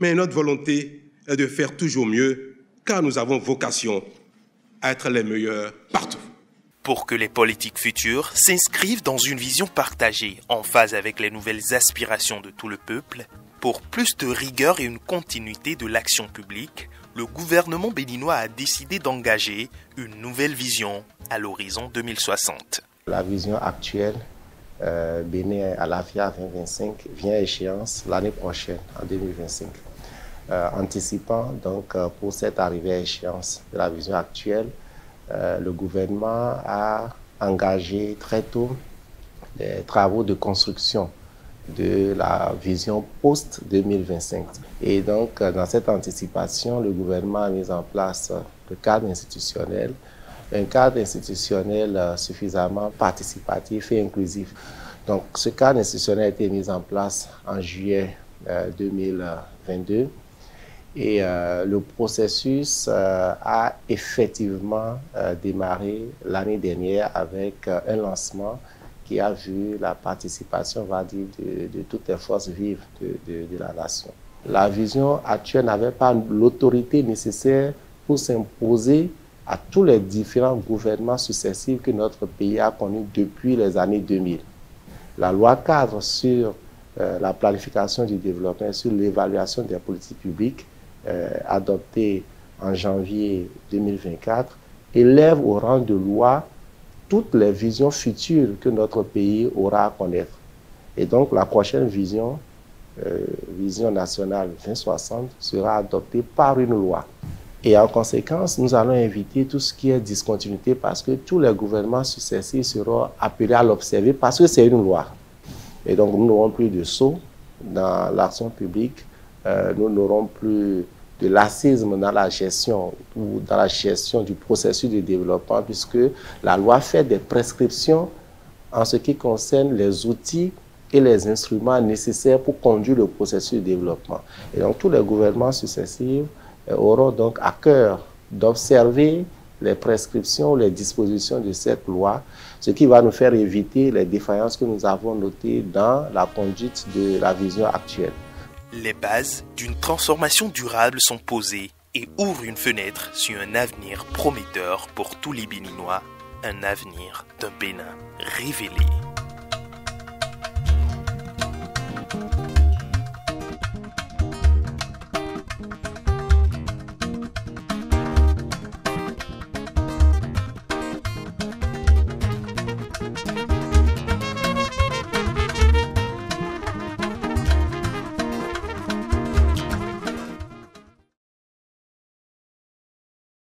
Speaker 2: mais notre volonté est de faire toujours mieux, car nous avons vocation à être les meilleurs partout.
Speaker 1: Pour que les politiques futures s'inscrivent dans une vision partagée, en phase avec les nouvelles aspirations de tout le peuple, pour plus de rigueur et une continuité de l'action publique, le gouvernement béninois a décidé d'engager une nouvelle vision à l'horizon 2060.
Speaker 5: La vision actuelle, Bénin à l'AFIA 2025, vient à échéance l'année prochaine, en 2025. Anticipant donc pour cette arrivée à échéance de la vision actuelle, le gouvernement a engagé très tôt des travaux de construction de la vision post-2025. Et donc, dans cette anticipation, le gouvernement a mis en place le cadre institutionnel, un cadre institutionnel suffisamment participatif et inclusif. Donc, ce cadre institutionnel a été mis en place en juillet 2022 et le processus a effectivement démarré l'année dernière avec un lancement qui a vu la participation, on va dire, de toutes les forces vives de la nation. La vision actuelle n'avait pas l'autorité nécessaire pour s'imposer à tous les différents gouvernements successifs que notre pays a connus depuis les années 2000. La loi cadre sur la planification du développement, sur l'évaluation des politiques publiques, adoptée en janvier 2024, élève au rang de loi toutes les visions futures que notre pays aura à connaître. Et donc la prochaine vision, vision nationale 2060, sera adoptée par une loi. Et en conséquence, nous allons éviter tout ce qui est discontinuité parce que tous les gouvernements successifs seront appelés à l'observer parce que c'est une loi. Et donc nous n'aurons plus de saut dans l'action publique, nous n'aurons plus de laxisme dans la gestion ou dans la gestion du processus de développement puisque la loi fait des prescriptions en ce qui concerne les outils et les instruments nécessaires pour conduire le processus de développement. Et donc tous les gouvernements successifs auront donc à cœur d'observer les prescriptions, les dispositions de cette loi, ce qui va nous faire éviter les défaillances que nous avons notées dans la conduite de la vision actuelle.
Speaker 1: Les bases d'une transformation durable sont posées et ouvrent une fenêtre sur un avenir prometteur pour tous les Béninois, un avenir d'un Bénin révélé.